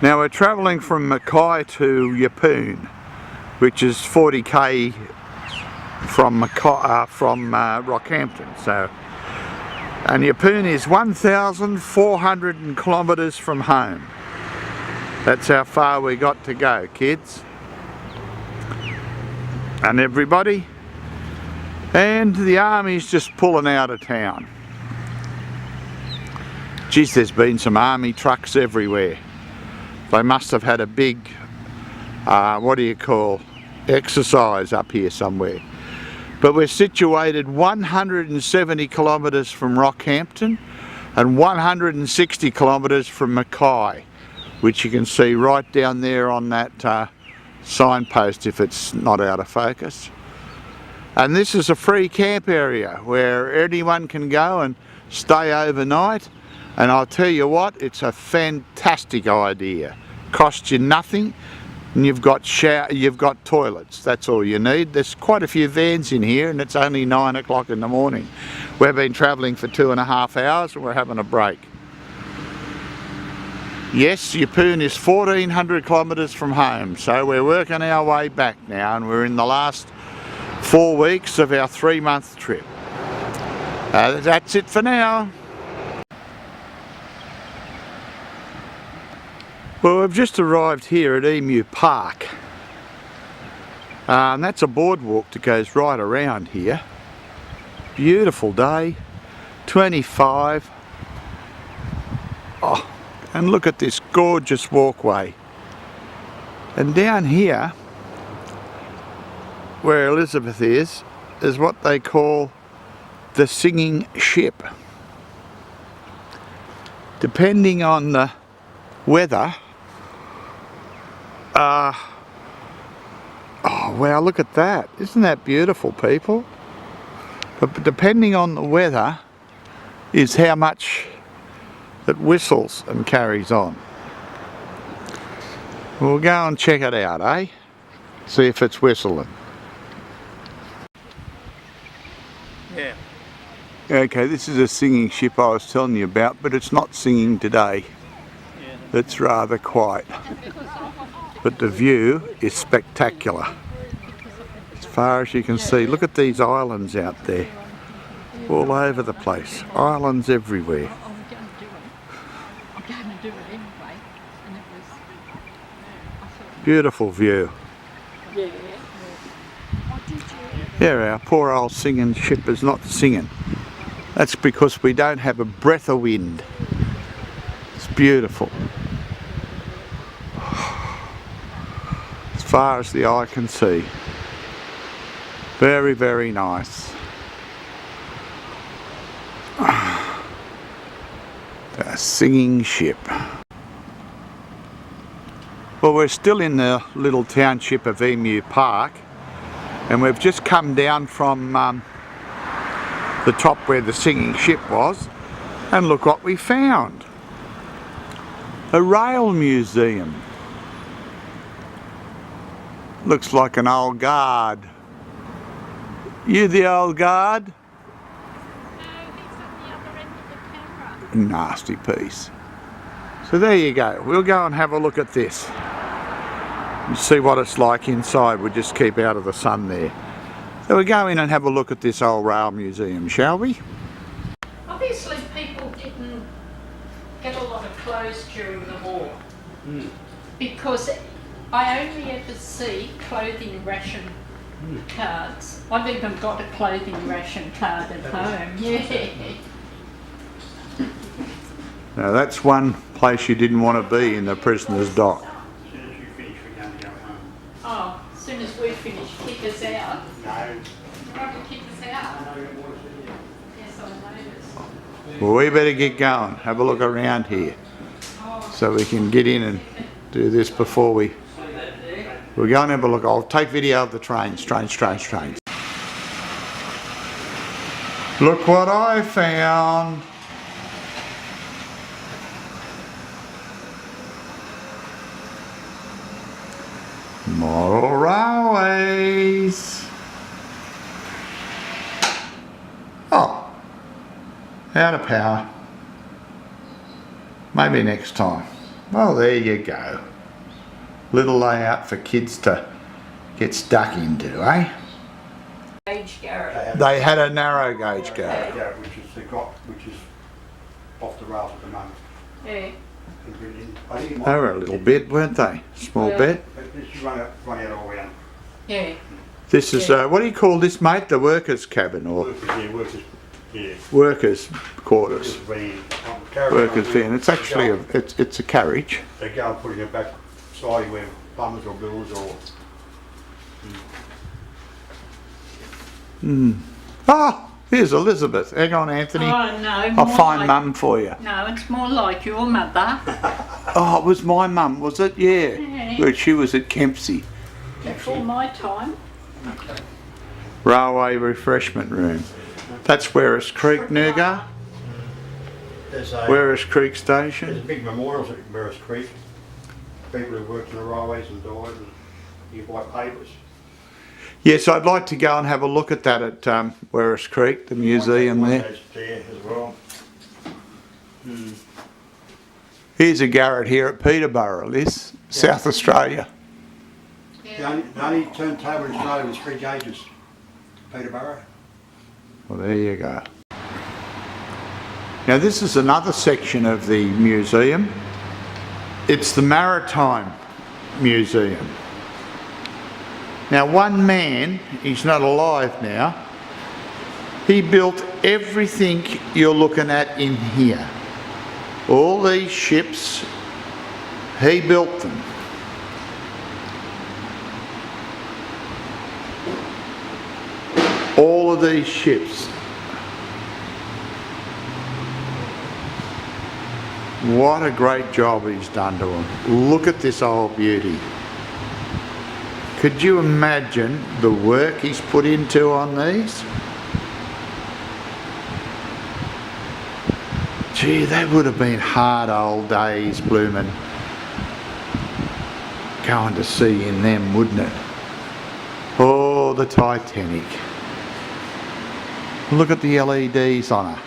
Now we're travelling from Mackay to Yeppoon, which is 40k from Rockhampton. So, and Yeppoon is 1,400 kilometres from home. That's how far we got to go, kids and everybody. And the army's just pulling out of town. Geez, there's been some army trucks everywhere. They must have had a big, exercise up here somewhere. But we're situated 170 kilometres from Rockhampton and 160 kilometres from Mackay, which you can see right down there on that signpost if it's not out of focus. And this is a free camp area where anyone can go and stay overnight. And I'll tell you what, it's a fantastic idea. Costs you nothing, and you've got toilets. That's all you need. There's quite a few vans in here, and it's only 9 o'clock in the morning. We've been travelling for 2.5 hours, and we're having a break. Yes, Yeppoon is 1,400 kilometres from home, so we're working our way back now, and we're in the last 4 weeks of our 3-month trip. That's it for now. Well, we've just arrived here at Emu Park. And that's a boardwalk that goes right around here. Beautiful day, 25. Oh, and look at this gorgeous walkway. And down here, where Elizabeth is what they call the singing ship. Depending on the weather, oh wow, look at that. Isn't that beautiful, people? But depending on the weather is how much it whistles and carries on. We'll go and check it out, eh? See if it's whistling. Yeah. Okay, this is a singing ship I was telling you about, but it's not singing today. It's rather quiet. But the view is spectacular. As far as you can see, look at these islands out there. All over the place. Islands everywhere. Beautiful view. Yeah, our poor old singing ship is not singing. That's because we don't have a breath of wind. It's beautiful. As far as the eye can see. Very, very nice. A singing ship. Well, we're still in the little township of Emu Park, and we've just come down from the top where the singing ship was, and look what we found. A rail museum. Looks like an old guard. You the old guard? No, he's on the other end of the camera. Nasty piece. So there you go. We'll go and have a look at this. And see what it's like inside. We'll just keep out of the sun there. So we'll go in and have a look at this old rail museum, shall we? Obviously people didn't get a lot of clothes during the war. Because I only ever see clothing ration cards. I've even got a clothing ration card at home. Yeah. Now that's one place you didn't want to be, in the prisoner's dock. As soon as you finish, we're going to go home. Oh, as soon as we finish, kick us out. No. You want to kick us out? Yes, I noticed. Well, we better get going. Have a look around here, so we can get in and do this before we... We'll go and have a look. I'll take video of the trains. Look what I found. Model railways. Oh, out of power. Maybe next time. Well, there you go. Little layout for kids to get stuck into, eh? Gauge garage. They had a narrow gauge garage. Yeah, which is off the rails at the moment. Yeah. I think it might They were a little bit, weren't they? Small Yeah. bit. It's run out all around. Yeah. This is, what do you call this, mate? The workers' cabin or workers' quarters? Van. Workers' van. It's actually it's a carriage. They go and put it in the back side where plumbers or builders or... Ah, here's Elizabeth. Hang on, Anthony. Oh no. I'll more find like- Mum for you. No, it's more like your mother. Oh, it was my mum, was it? Yeah. Yeah. Where she was at Kempsey. Before my time. Railway refreshment room. That's Werris Creek, Nougat. There's a Werris Creek there's Station. big memorials at Werris Creek. People who worked in the railways and died, and you buy papers. Yes, I'd like to go and have a look at that at Werris Creek, the museum One there. goes there as well. Here's a garret here at Peterborough, Liz, South Australia. The only turntable in Australia was 3 gauges. Peterborough. Well, there you go. Now this is another section of the museum. It's the Maritime Museum. Now one man, he's not alive now, he built everything you're looking at in here. All these ships, he built them. All of these ships. What a great job he's done to them. Look at this old beauty. Could you imagine the work he's put into on these? Gee, that would have been hard old days, bloomin'. Going to sea in them, wouldn't it? Oh, the Titanic. Look at the LEDs on her.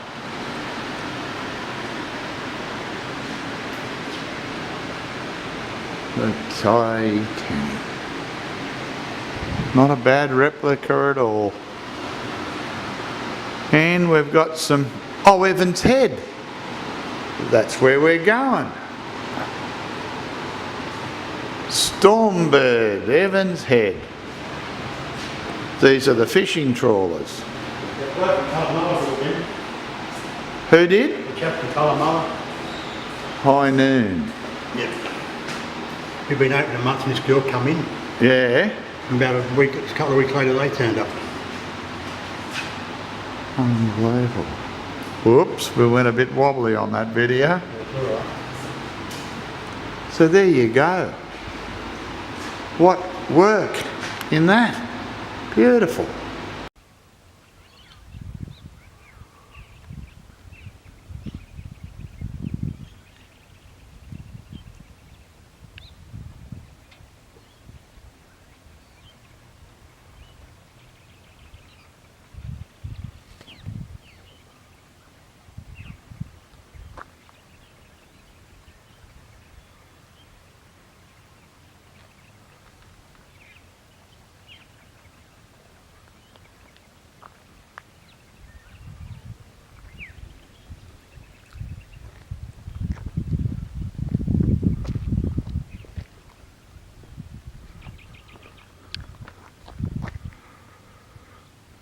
The Titanic. Not a bad replica at all. And we've got some... Oh, Evans Head. That's where we're going. Stormbird, Evans Head. These are the fishing trawlers. Who did? The Captain Calamala. High Noon. Yep. We've been open a month and this girl come in. Yeah. And about a couple of weeks later they turned up. Unbelievable. Whoops, we went a bit wobbly on that video. So there you go. What work in that. Beautiful.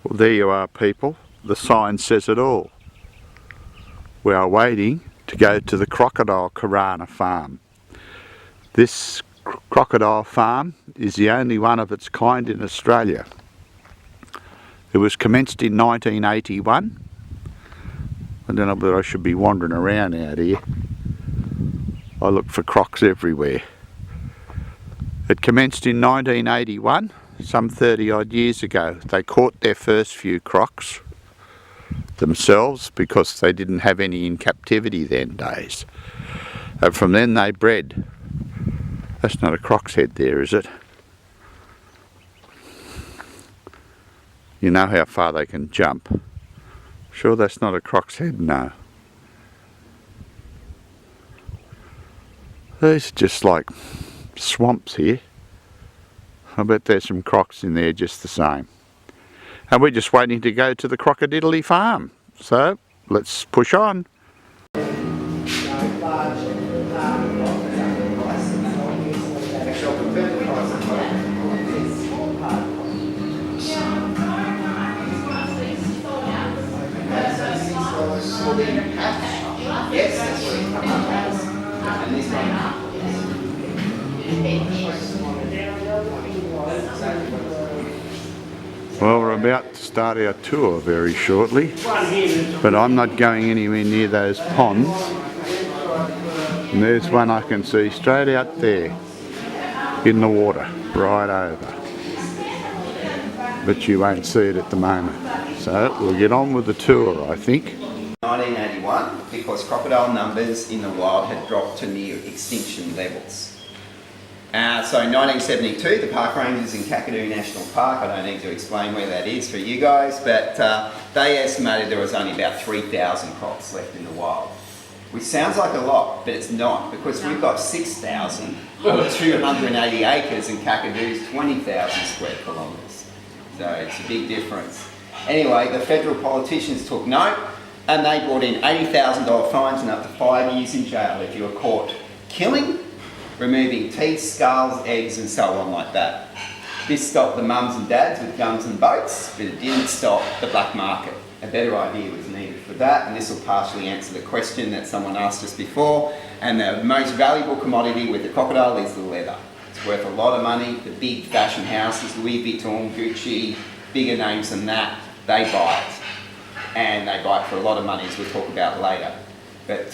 Well, there you are, people. The sign says it all. We are waiting to go to the crocodile Karana farm. This crocodile farm is the only one of its kind in Australia. It was commenced in 1981. I don't know whether I should be wandering around out here. I look for crocs everywhere. It commenced in 1981, some 30 odd years ago. They caught their first few crocs themselves because they didn't have any in captivity then days. And from then they bred. That's not a croc's head there, is it? You know how far they can jump. Sure that's not a croc's head? No. These are just like swamps here. I bet there's some crocs in there just the same. And we're just waiting to go to the crocodiddly farm. So let's push on. Well, we're about to start our tour very shortly, but I'm not going anywhere near those ponds. And there's one I can see straight out there in the water, right over. But you won't see it at the moment. So we'll get on with the tour, I think. 1981, because crocodile numbers in the wild had dropped to near extinction levels. So in 1972, the park rangers in Kakadu National Park, I don't need to explain where that is for you guys, but they estimated there was only about 3,000 crocs left in the wild. Which sounds like a lot, but it's not, because we've got 6,000 or 280 acres and Kakadu's 20,000 square kilometres. So it's a big difference. Anyway, the federal politicians took note and they brought in $80,000 fines and up to 5 years in jail if you were caught killing, removing teeth, skulls, eggs and so on like that. This stopped the mums and dads with guns and boats, but it didn't stop the black market. A better idea was needed for that, and this will partially answer the question that someone asked us before. And the most valuable commodity with the crocodile is the leather. It's worth a lot of money. The big fashion houses, Louis Vuitton, Gucci, bigger names than that, they buy it. And they buy it for a lot of money, as we'll talk about later. But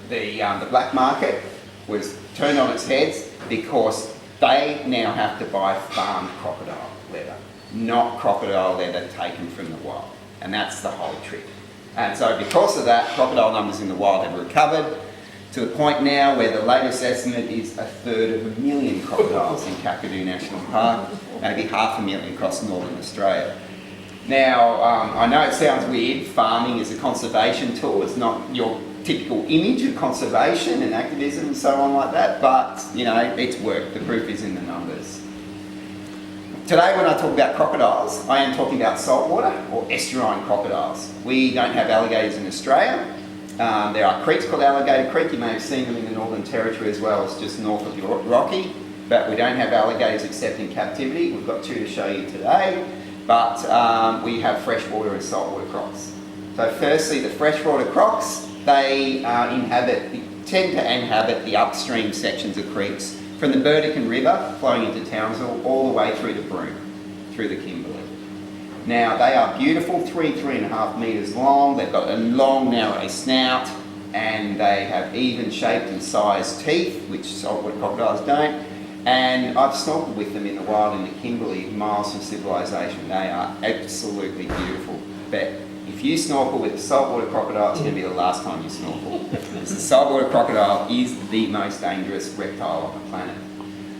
the black market was turned on its head because they now have to buy farmed crocodile leather, not crocodile leather taken from the wild. And that's the whole trick. And so because of that, crocodile numbers in the wild have recovered to the point now where the latest estimate is 1/3 crocodiles in Kakadu National Park, maybe 500,000 across northern Australia. Now, I know it sounds weird, farming is a conservation tool, it's not your typical image of conservation and activism and so on like that, but you know, it's worked, the proof is in the numbers. Today when I talk about crocodiles, I am talking about saltwater or estuarine crocodiles. We don't have alligators in Australia. There are creeks called Alligator Creek, you may have seen them in the Northern Territory as well, it's just north of Rocky, but we don't have alligators except in captivity. We've got 2 to show you today. But we have freshwater and saltwater crocs. So firstly, the freshwater crocs, they tend to inhabit the upstream sections of creeks from the Burdekin River flowing into Townsville all the way through to Broome, through the Kimberley. Now they are beautiful, 3.5 metres long, they've got a long narrow snout and they have even shaped and sized teeth, which saltwater crocodiles don't. And I've snorkeled with them in the wild in the Kimberley, miles from civilization. They are absolutely beautiful. But if you snorkel with a saltwater crocodile, it's going to be the last time you snorkel. Because the saltwater crocodile is the most dangerous reptile on the planet.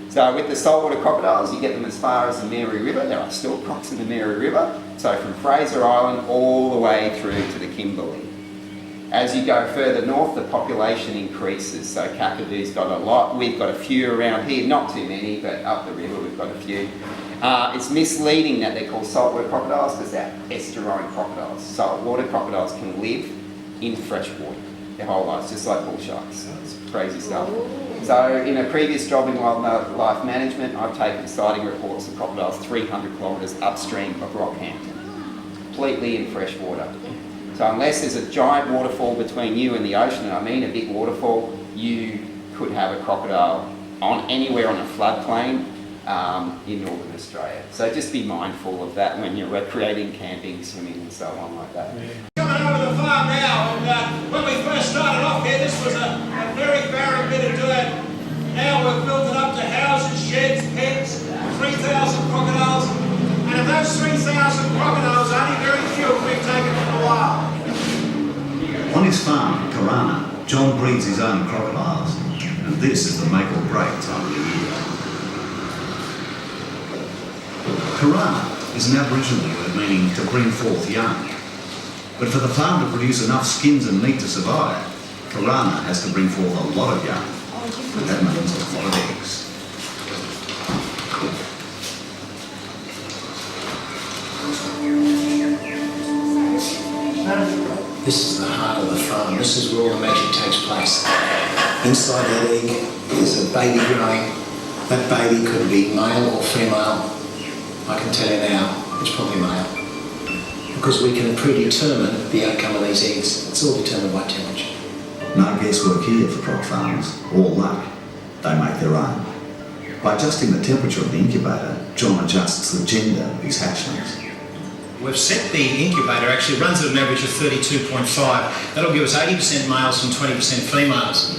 So with the saltwater crocodiles, you get them as far as the Mary River. There are still crocs in the Mary River. So from Fraser Island all the way through to the Kimberley. As you go further north, the population increases. So Kakadu's got a lot. We've got a few around here, not too many, but up the river we've got a few. It's misleading that they're called saltwater crocodiles because they're estuarine crocodiles. Saltwater crocodiles can live in fresh water their whole lives, just like bull sharks. It's crazy stuff. So in a previous job in wildlife management, I've taken sighting reports of crocodiles 300 kilometres upstream of Rockhampton, completely in fresh water. So unless there's a giant waterfall between you and the ocean, and I mean a big waterfall, you could have a crocodile anywhere on a floodplain in northern Australia. So just be mindful of that when you're recreating, camping, swimming and so on like that. Coming over the farm now, and when we first started off here, this was a very barren bit of dirt. Now we've built it up to houses, sheds, pens, 3,000 crocodiles. And of those 3,000 crocodiles, only very few have been taken from the wild. On his farm, Karana, John breeds his own crocodiles, and this is the make or break time of the year. Karana is an Aboriginal word meaning to bring forth young. But for the farm to produce enough skins and meat to survive, Karana has to bring forth a lot of young. That means a lot of eggs. This is the heart of the farm. This is where all the magic takes place. Inside that egg is a baby growing. That baby could be male or female. I can tell you now, it's probably male. Because we can predetermine the outcome of these eggs. It's all determined by temperature. No guesswork here for croc farmers, or luck. They make their own. By adjusting the temperature of the incubator, John adjusts the gender of his hatchlings. We've set the incubator, actually runs at an average of 32.5. That'll give us 80% males and 20% females.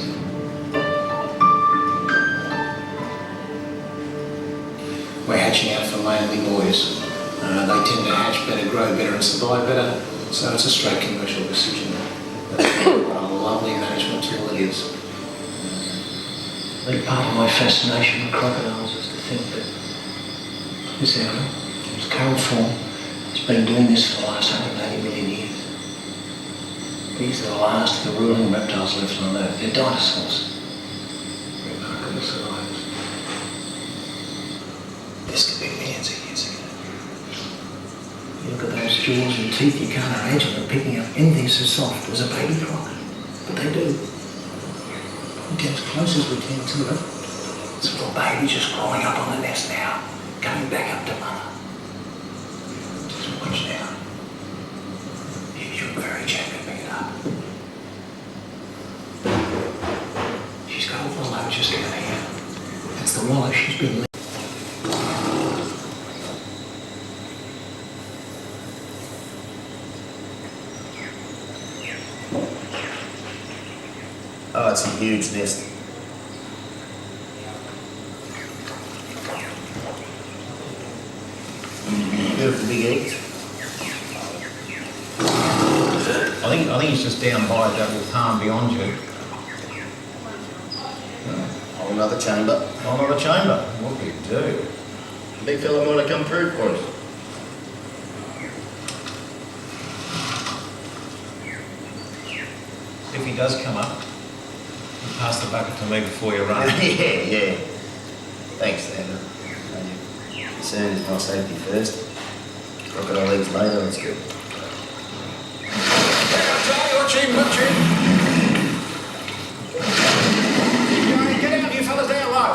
We're hatching out for mainly boys. They tend to hatch better, grow better and survive better, so it's a straight commercial decision. What a lovely management tool it is. I think part of my fascination with crocodiles is to think that this area, its current form, has been doing this for the last 180 million years. These are the last of the ruling reptiles left on Earth. They're dinosaurs. Remarkable survivors. This could be millions of years ago. You look at those jaws and teeth, you can't imagine them picking up anything so soft as a baby croc. But they do. We get as close as we can to it. It's a little baby just crawling up on the nest now, coming back up to mama. Just watch now. You should very gently pick it up. She's got a wallow just down here. That's the wallow she's been living. Oh, it's a huge nest. Beautiful big eggs. I think it's just down by that little palm beyond you. Whole another chamber. Whole other chamber. What do you do? Big fella might have come through for us. If he does come up, you pass the bucket to me before you run. Yeah. Thanks, Sandra. Concern is my safety first. Crocodile eggs later, that's good. Watch him. Get out, you fellas down low.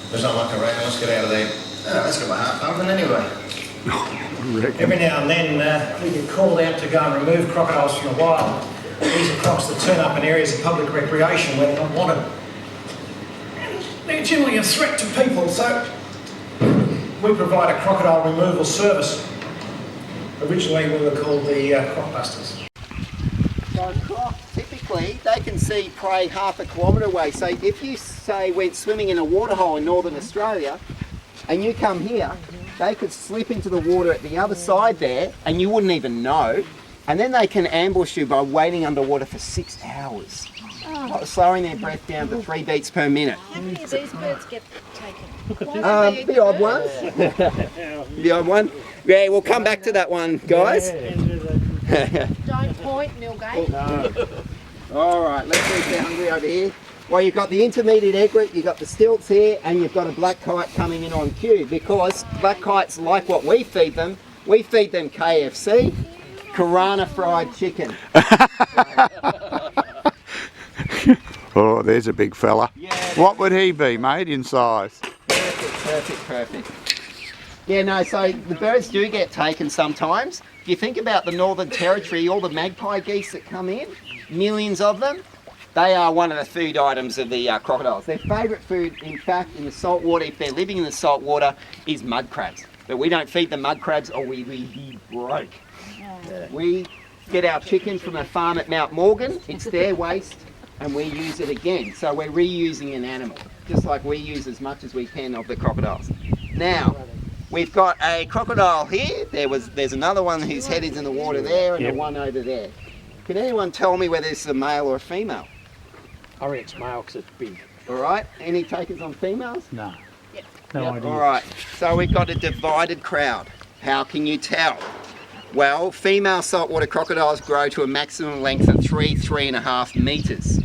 There's not like a rain, let's get out of there. Oh, let's get my heart pumping anyway. Every now and then we get called out to go and remove crocodiles from the wild. These are crocs that turn up in areas of public recreation where they're not wanted. And they're generally a threat to people, so we provide a crocodile removal service. Originally we were called the Crocbusters. So crocs, typically, they can see prey half a kilometre away. So if you, say, went swimming in a waterhole in northern Australia, and you come here, they could slip into the water at the other side there, and you wouldn't even know. And then they can ambush you by waiting underwater for 6 hours, slowing their breath down to 3 beats per minute. How many of these birds get taken? The odd ones. The odd one. Yeah, we'll come back to that one, guys. Don't point, Millgate. All right, let's see if they're hungry over here. Well, you've got the intermediate egret, you've got the stilts here, and you've got a black kite coming in on cue, because black kites like what we feed them. We feed them KFC, Karana fried chicken. Oh, there's a big fella. Yeah, What would he be, mate, in size? Perfect. Yeah, no, so the birds do get taken sometimes. If you think about the Northern Territory, all the magpie geese that come in, millions of them, they are one of the food items of the crocodiles. Their favourite food, in fact, in the salt water, if they're living in the salt water, is mud crabs. But we don't feed them mud crabs or we be broke. We get our chicken from a farm at Mount Morgan, it's their waste, and we use it again. So we're reusing an animal, just like we use as much as we can of the crocodiles. Now, we've got a crocodile here, there's another one whose head is in the water there, and the one over there. Can anyone tell me whether this is a male or a female? I reckon it's male because it's big. All right, any takers on females? No. Yep. No idea. All right, so we've got a divided crowd. How can you tell? Well, female saltwater crocodiles grow to a maximum length of 3.5 metres.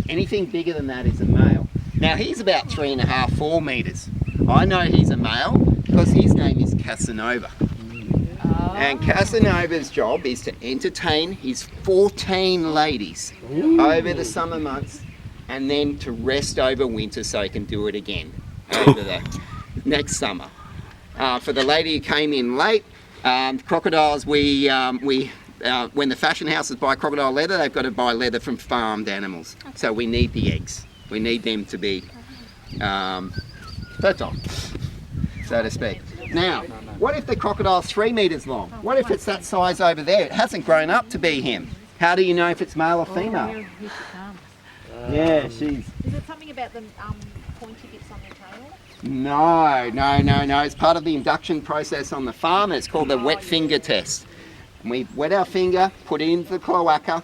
Anything bigger than that is a male. Now he's about 3.5, 4 metres. I know he's a male because his name is Casanova. And Casanova's job is to entertain his 14 ladies over the summer months and then to rest over winter so he can do it again over the next summer. For the lady who came in late, crocodiles, when the fashion houses buy crocodile leather, they've got to buy leather from farmed animals. So we need the eggs. We need them to be fertile, so to speak. Now, what if the crocodile's 3 metres long? What if it's that size over there? It hasn't grown up to be him. How do you know if it's male or female? Here she comes. Yeah, she's... Is it something about the pointy bits on the tail? No. It's part of the induction process on the farm. It's called the wet finger test. And we wet our finger, put it into the cloaca,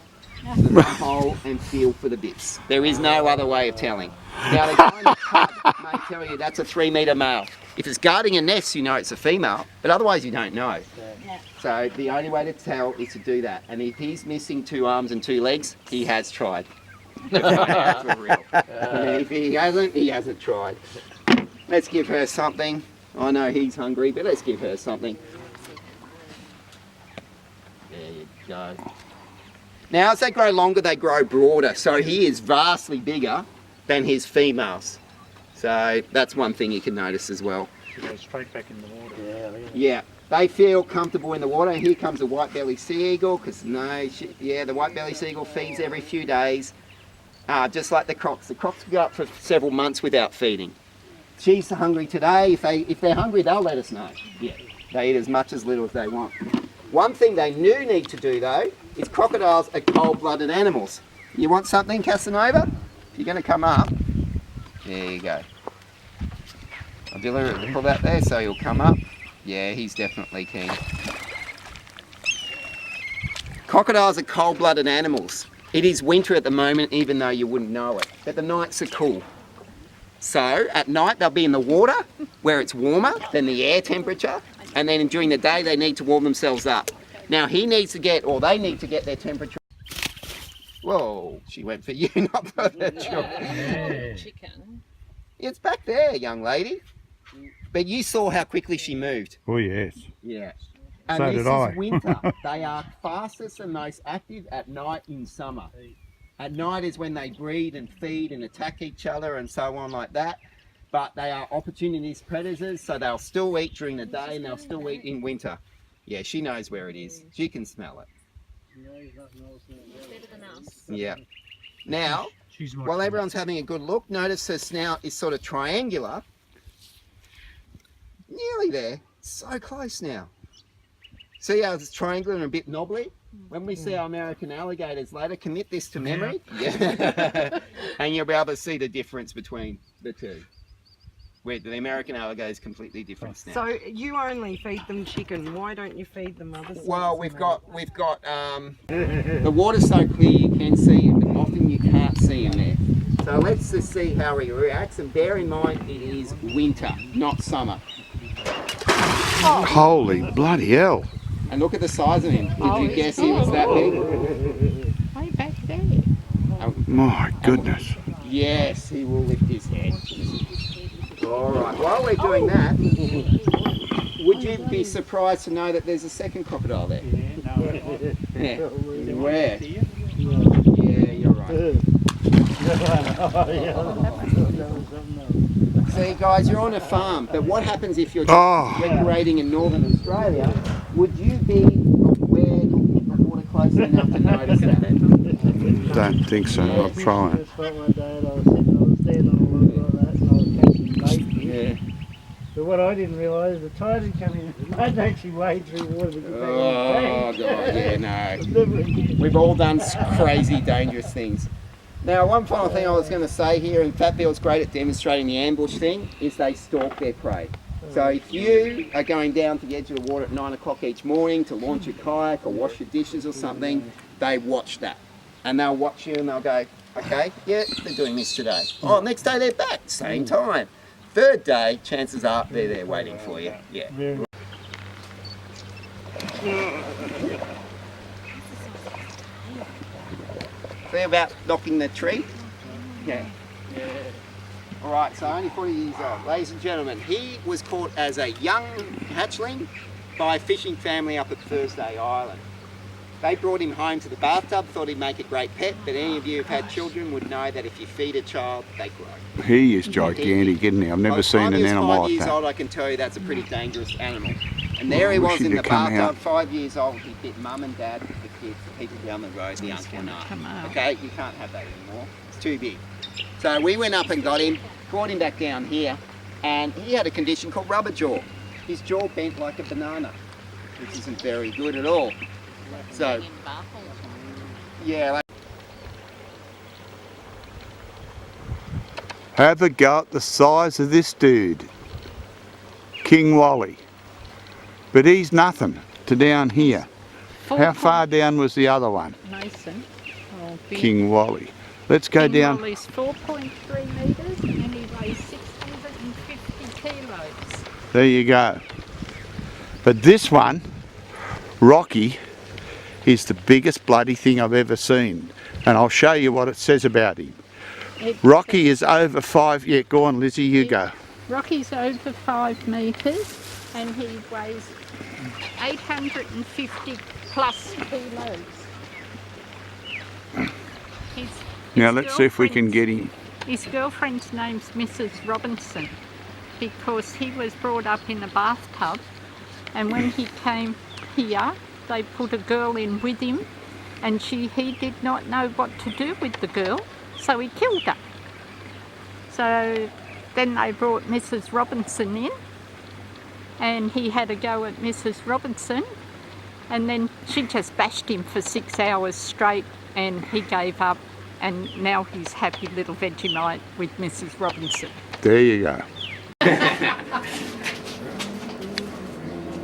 the hole, and feel for the bits. There is no other way of telling. Now, the guy in the pub may tell you that's a 3 metre male. If it's guarding a nest, you know it's a female, but otherwise you don't know. So the only way to tell is to do that. And if he's missing 2 arms and 2 legs, he has tried. That's for real. And if he hasn't tried. Let's give her something. I know he's hungry, but let's give her something. There you go. Now, as they grow longer, they grow broader. So he is vastly bigger than his females. So that's one thing you can notice as well. She goes straight back in the water. Yeah, they feel comfortable in the water. Here comes a white-bellied sea eagle, because the white-bellied sea eagle feeds every few days, just like the crocs. The crocs go up for several months without feeding. She's hungry today. If they're hungry, they'll let us know. Yeah, they eat as much as little as they want. One thing they do need to do though is crocodiles are cold-blooded animals. You want something, Casanova? If you're going to come up, there you go. I'll deliberately pull that there so he'll come up. Yeah, he's definitely keen. Crocodiles are cold-blooded animals. It is winter at the moment, even though you wouldn't know it. But the nights are cool. So at night they'll be in the water where it's warmer than the air temperature, and then during the day they need to warm themselves up. Now they need to get their temperature. Whoa, she went for you, not for the Chicken. It's back there, young lady. But you saw how quickly she moved. Oh yes. Yeah. And So this did I. is winter. They are fastest and most active at night in summer. At night is when they breed and feed and attack each other and so on like that. But they are opportunist predators, so they'll still eat during the day and they'll still eat in winter. Yeah, she knows where it is. She can smell it. Better than us. Yeah. Now, while everyone's having a good look, notice her snout is sort of triangular. Nearly there. So close now. See how it's triangular and a bit knobbly? When we see our American alligators later, commit this to memory. Yeah. And you'll be able to see the difference between the two. Where the American alligator is completely different now. So you only feed them chicken. Why don't you feed them other sorts? Well, we've got the water's so clear you can see him, but often you can't see him there. So let's just see how he reacts, and bear in mind it is winter, not summer. Holy bloody hell. And look at the size of him. Did you guess he was that big? Way back there. My goodness. Yes, he will lift his head. All right, while we're doing that, would you be surprised to know that there's a second crocodile there? Yeah. Where? Yeah, you're right. See, guys, you're on a farm, but what happens if you're recreating in northern Australia? Would you be aware, looking at the water closely enough to notice that? Don't think so. I'm trying. Yeah. But what I didn't realise, the tide had come in. I'd actually wade through water. Oh, God, yeah, no. We've all done crazy, dangerous things. Now, one final thing I was going to say here, and Fat Bill's great at demonstrating the ambush thing, is they stalk their prey. So if you are going down to the edge of the water at 9 o'clock each morning to launch your kayak or wash your dishes or something, they watch that. And they'll watch you and they'll go, okay, yeah, they're doing this today. Oh, next day they're back, same time. Third day, chances are they're there waiting for you. Yeah. See about knocking the tree? Yeah. Alright, so only 40 years old. Ladies and gentlemen, he was caught as a young hatchling by a fishing family up at Thursday Island. They brought him home to the bathtub, thought he'd make a great pet, but any of you who've had children would know that if you feed a child, they grow. He is gigantic, isn't he? I've never seen an animal like 5 years that. old, I can tell you that's a pretty dangerous animal. And there he was in the bathtub, 5 years old. He bit mum and dad, the kids, the people down the road, the uncle and aunt. Okay, you can't have that anymore. It's too big. So we went up and got him, brought him back down here, and he had a condition called rubber jaw. His jaw bent like a banana, which isn't very good at all. So, yeah. Have a go at the size of this dude, King Wally. But he's nothing to down here. How far down was the other one? Mason. Oh, King Wally. Let's go King down. Wally's 4.3 metres and he weighs 650 kilos. There you go. But this one, Rocky, is the biggest bloody thing I've ever seen. And I'll show you what it says about him. Rocky is over 5, yeah, go on Lizzie, you go. Rocky's over 5 metres and he weighs 850 plus kilos. Now let's see if we can get him. His girlfriend's name's Mrs. Robinson because he was brought up in a bathtub, and when he came here they put a girl in with him, and he did not know what to do with the girl, so he killed her. So then they brought Mrs. Robinson in and he had a go at Mrs. Robinson, and then she just bashed him for 6 hours straight and he gave up, and now he's happy little Vegemite with Mrs. Robinson. There you go.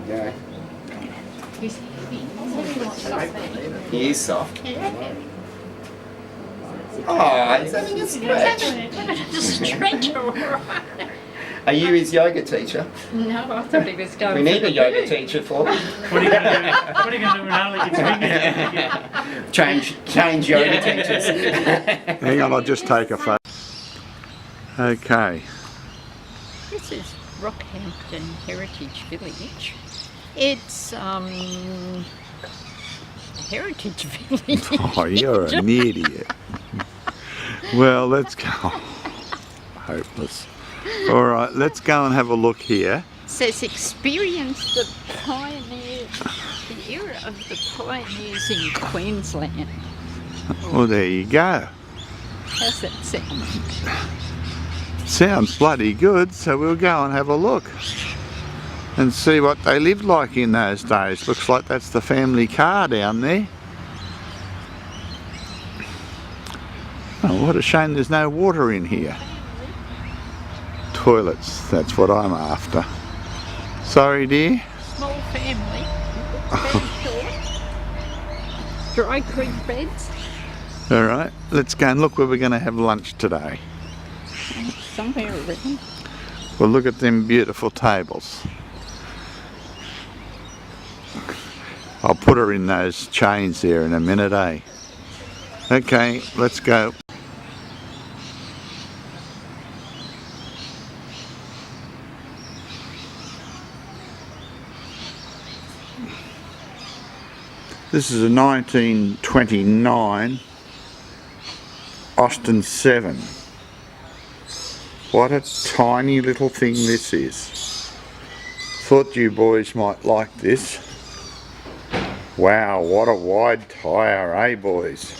Yeah. He is soft. Yeah. Oh, he's having a stretch. Are you his yoga teacher? No, I thought he was going. We need a yoga teacher for him. What are you going to do? What are you going to do when Harley gets bigger? Change yoga teachers. Hang on, I'll just take a photo. Okay. This is Rockhampton Heritage Village. It's Heritage Village. Oh, you're an idiot. Well, let's go. Hopeless. All right, let's go and have a look here. It says experience the pioneer, the era of the pioneers in Queensland. Well, there you go. How's that sound? Sounds bloody good, so we'll go and have a look and see what they lived like in those days. Looks like that's the family car down there. Oh, what a shame there's no water in here. Toilets, that's what I'm after. Sorry, dear. Small family. Very short. Dry creek beds. All right, let's go and look where we're going to have lunch today. Somewhere around. Well, look at them beautiful tables. I'll put her in those chains there in a minute, eh? Okay, let's go. This is a 1929 Austin 7. What a tiny little thing this is. Thought you boys might like this. Wow, what a wide tyre, eh boys?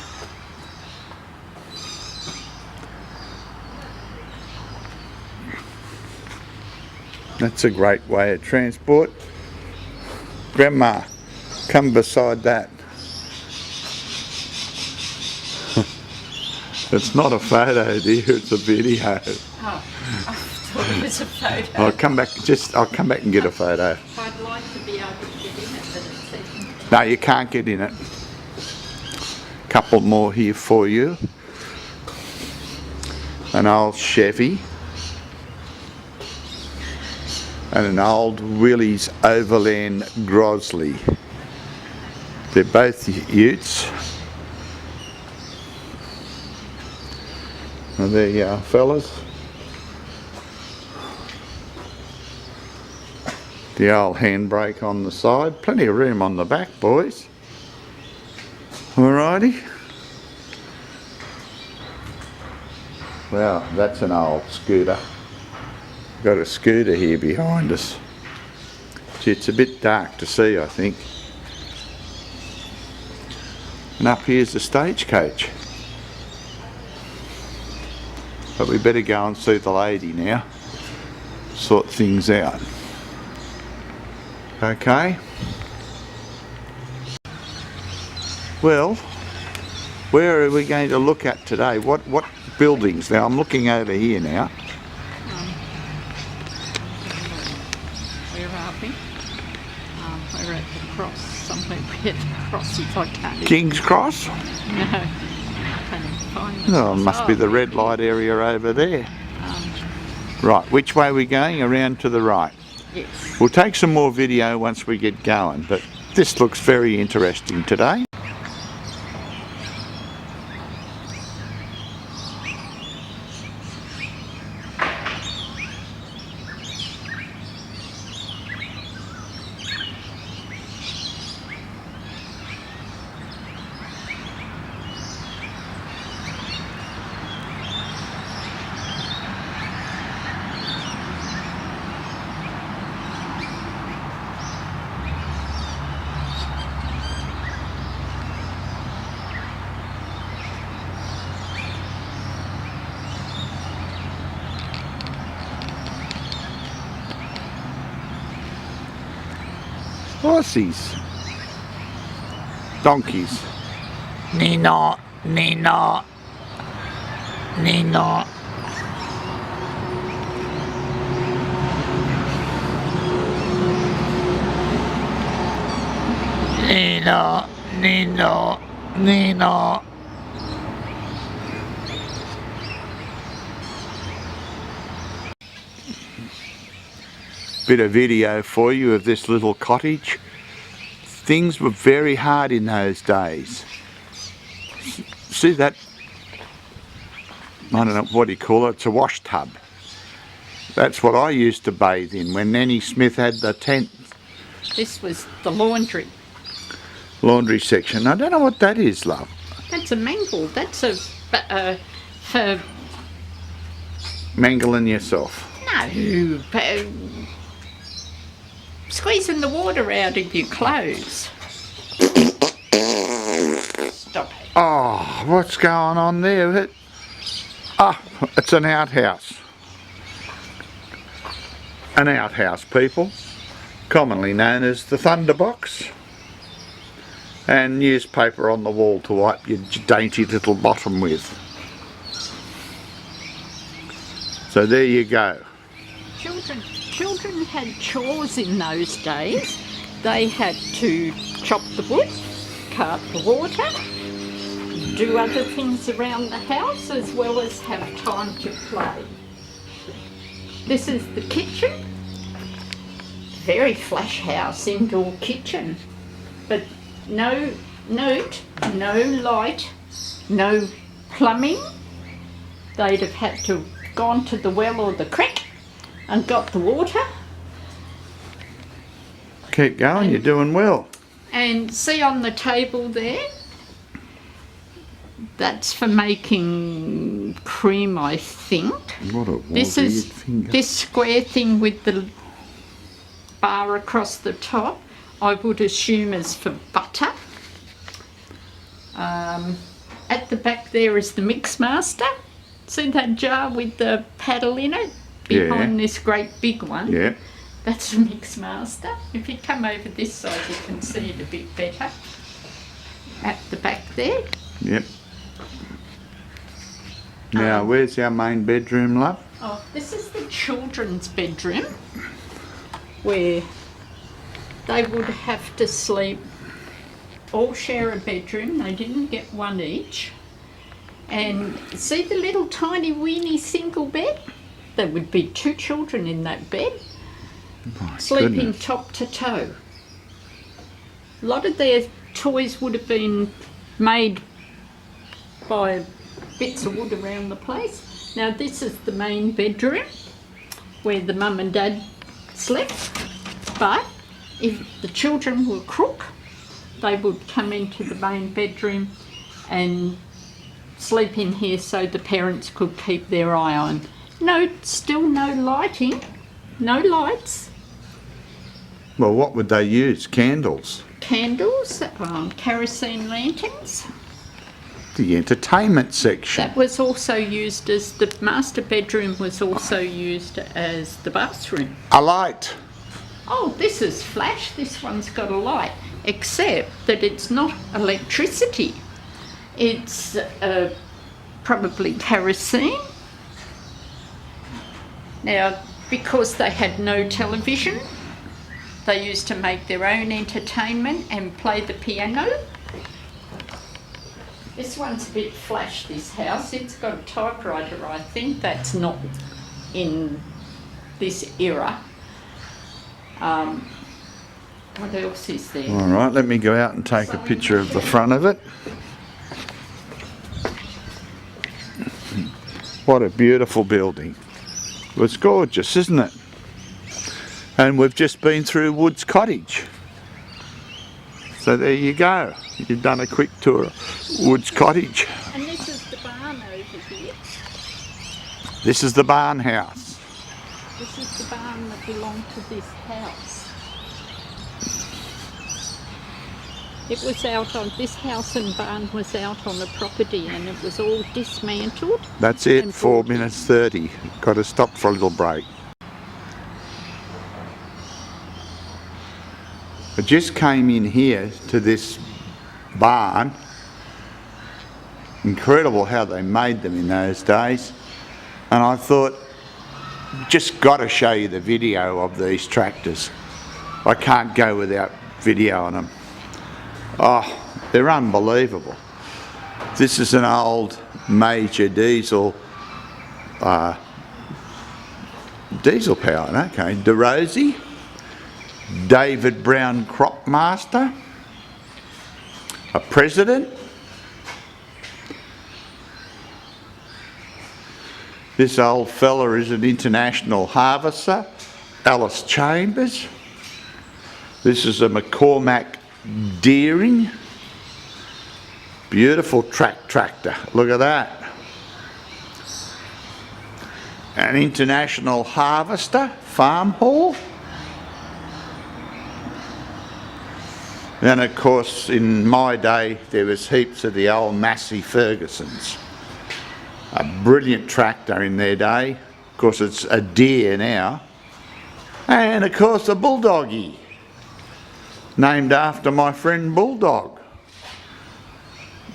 That's a great way of transport. Grandma, come beside that. It's not a photo, dear, it's a video. Oh, I thought it was a photo. I'll come back and get a photo. I'd like to be able to get in it, but it's... No, you can't get in it. Couple more here for you. An old Chevy. And an old Willys Overland Grosley. They're both utes. And there you are, fellas. The old handbrake on the side. Plenty of room on the back, boys. Alrighty. Well, that's an old scooter. Got a scooter here behind us. Gee, it's a bit dark to see, I think. And up here's the stagecoach. But we better go and see the lady now. Sort things out. Okay. Well, where are we going to look at today? What buildings? Now I'm looking over here now. Where are we? We're at the cross. Somewhere where the cross is. I can't even... King's Cross? No. I can't even find the Oh, it must be the red light area over there. Right, which way are we going? Around to the right. Yes. We'll take some more video once we get going, but this looks very interesting today. Horses. Donkeys. Nino, Nino, Nino. Nino, Nino, Nino. Bit of video for you of this little cottage. Things were very hard in those days. See that? I don't know, what do you call it? It's a wash tub. That's what I used to bathe in when Nanny Smith had the tent. This was the laundry. Laundry section. I don't know what that is, love. That's a mangle. That's a for Mangling yourself. no. Squeezing the water out of your clothes. Stop it. Oh, what's going on there? It's an outhouse. An outhouse, people. Commonly known as the thunderbox. And newspaper on the wall to wipe your dainty little bottom with. So there you go. Children had chores in those days. They had to chop the wood, cart the water, do other things around the house as well as have time to play. This is the kitchen. Very flash house, indoor kitchen. But no light, no plumbing. They'd have had to have gone to the well or the creek and got the water. Keep going, you're doing well. And see on the table there, that's for making cream, I think. What a This is finger. this square thing with the bar across the top, I would assume is for butter. At the back there is the mix master. See that jar with the paddle in it? Behind this great big one. Yeah. That's the mix master. If you come over this side you can see it a bit better. At the back there. Yep. Now, where's our main bedroom, love? Oh, this is the children's bedroom where they would have to sleep, all share a bedroom. They didn't get one each. And see the little tiny weeny single bed? There would be 2 children in that bed, sleeping goodness. top to toe. A lot of their toys would have been made by bits of wood around the place. Now this is the main bedroom where the mum and dad slept, but if the children were crook, they would come into the main bedroom and sleep in here so the parents could keep their eye on. No, still no lighting, no lights. Well, what would they use? Candles? Candles, kerosene lanterns. The entertainment section. That was also used as, the master bedroom was also used as the bathroom. A light. Oh, this is flash, this one's got a light, except that it's not electricity. It's probably kerosene. Now, because they had no television, they used to make their own entertainment and play the piano. This one's a bit flash, this house. It's got a typewriter, I think. That's not in this era. What else is there? All right, let me go out and take a picture of the front of it. What a beautiful building. It's gorgeous, isn't it? And we've just been through Wood's Cottage. So there you go. You've done a quick tour of Wood's Cottage. And this is the barn over here. This is the barn house. This is the barn that belonged to this house. It was out on, this house and barn was out on the property and it was all dismantled. That's it, 4 minutes 30. Got to stop for a little break. I just came in here to this barn. Incredible how they made them in those days. And I thought, just got to show you the video of these tractors. I can't go without videoing them. Oh, they're unbelievable. This is an old Major diesel powered, okay, DeRosie. David Brown Cropmaster, a president. This old fella is an international harvester, Alice Chambers. This is a McCormack Deering. Beautiful tractor, look at that. An international harvester, farm haul. And of course, in my day, there was heaps of the old Massey Fergusons. A brilliant tractor in their day. Of course, it's a Deere now. And of course, a Bulldoggy, named after my friend Bulldog.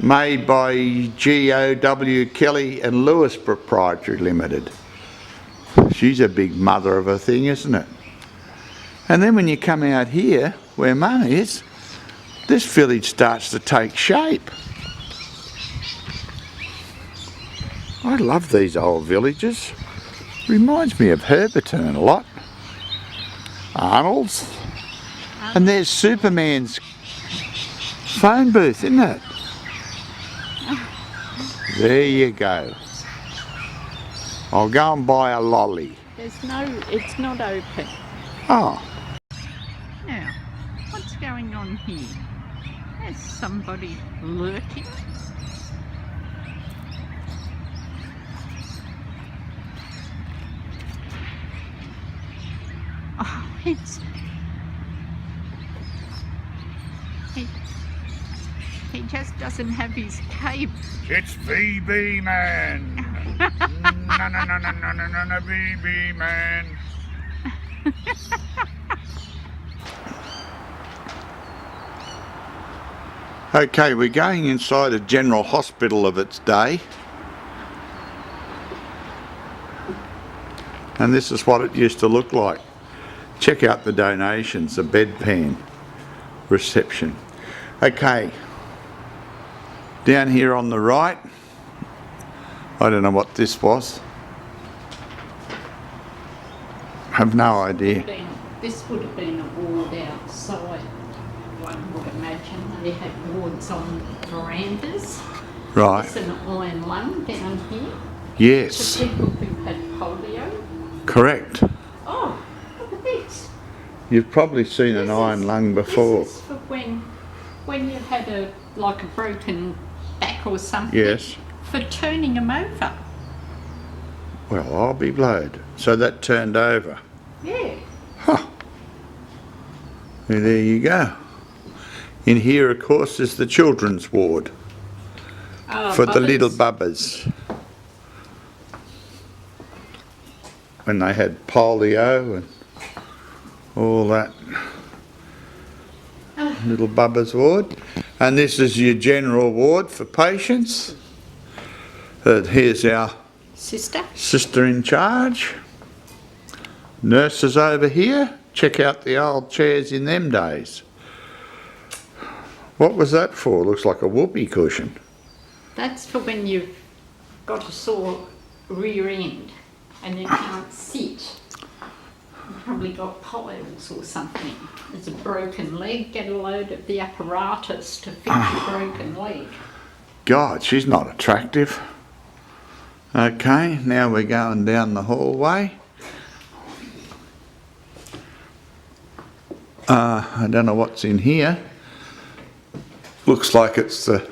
Made by G.O.W. Kelly and Lewis Proprietary Limited. She's a big mother of a thing, isn't it? And then when you come out here, where Mum is, this village starts to take shape. I love these old villages. Reminds me of Herberton a lot. Arnold's. And there's Superman's phone booth, isn't it? There you go. I'll go and buy a lolly. There's no, it's not open. Oh. Now, what's going on here? There's somebody lurking. Oh, he just doesn't have his cape. It's VB Man. No, VB Man. Okay, we're going inside a general hospital of its day. And this is what it used to look like. Check out the donations, the bedpan reception. Okay, down here on the right, I don't know what this was. Have no idea. This would have been a ward outside. One would imagine they had wards on verandas. Right. There's an iron lung down here. Yes. For people who had polio. Correct. Oh, look at this. You've probably seen an iron lung before. This is for when you had a broken back or something. Yes. For turning them over. Well, I'll be blowed. So that turned over. Yeah. Huh. Well, there you go. In here, of course, is the children's ward for the little bubbers. When they had polio and all that. Little bubbers ward. And this is your general ward for patients. Here's our sister in charge. Nurses over here. Check out the old chairs in them days. What was that for? Looks like a whoopee cushion. That's for when you've got a sore rear end and you can't sit. You've probably got piles or something. There's a broken leg, get a load of the apparatus to fix your broken leg. God, she's not attractive. Okay, now we're going down the hallway. I don't know what's in here. Looks like it's the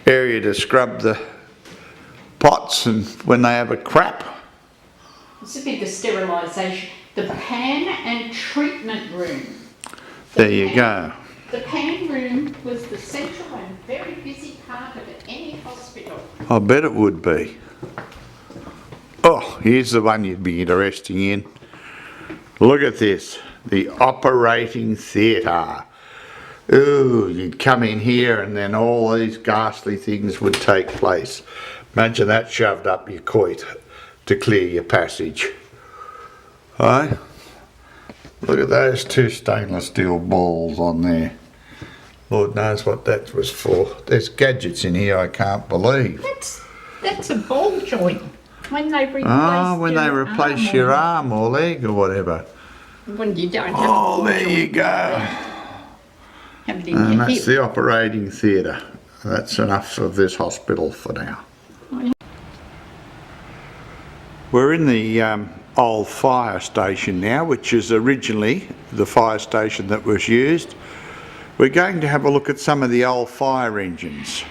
area to scrub the pots and when they have a crap. It's a bit of sterilisation. The pan and treatment room. There you go. The pan room was the central and very busy part of any hospital. I bet it would be. Oh, here's the one you'd be interested in. Look at this. The operating theatre. Ooh, you'd come in here and then all these ghastly things would take place. Imagine that shoved up your coit to clear your passage. Right? Look at those two stainless steel balls on there. Lord knows what that was for. There's gadgets in here I can't believe. That's a ball joint. When they replace your arm or leg or whatever. When you don't have Oh, there you go. And that's the operating theatre. That's enough of this hospital for now. We're in the old fire station now, which is originally the fire station that was used. We're going to have a look at some of the old fire engines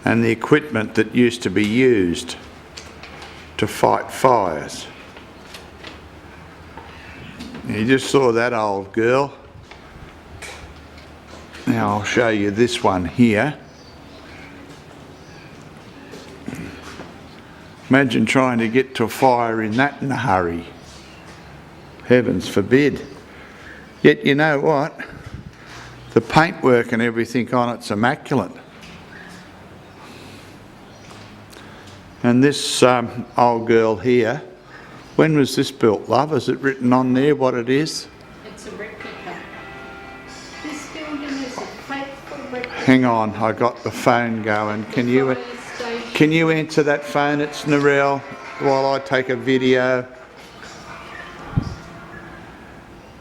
and the equipment that used to be used to fight fires. You just saw that old girl. Now I'll show you this one here. Imagine trying to get to a fire in that in a hurry. Heavens forbid. Yet you know what? The paintwork and everything on it's immaculate. And this old girl here, when was this built, love? Is it written on there what it is? It's a replica. This building is a faithful replica. Hang on, I got the phone going. Can you answer that phone? It's Narelle while I take a video.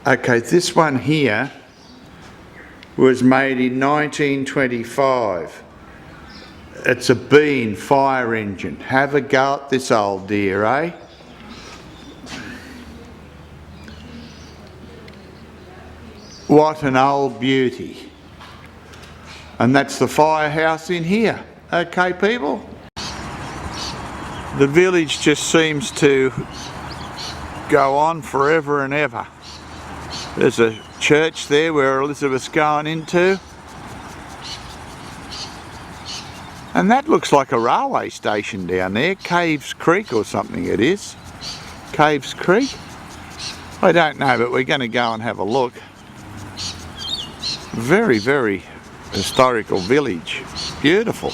Okay, this one here was made in 1925. It's a Bean fire engine. Have a go at this old dear, eh? What an old beauty. And that's the firehouse in here. Okay, people? The village just seems to go on forever and ever. There's a church there where Elizabeth's going into. And that looks like a railway station down there, Caves Creek or something it is. Caves Creek? I don't know, but we're going to go and have a look. Very, very historical village. Beautiful.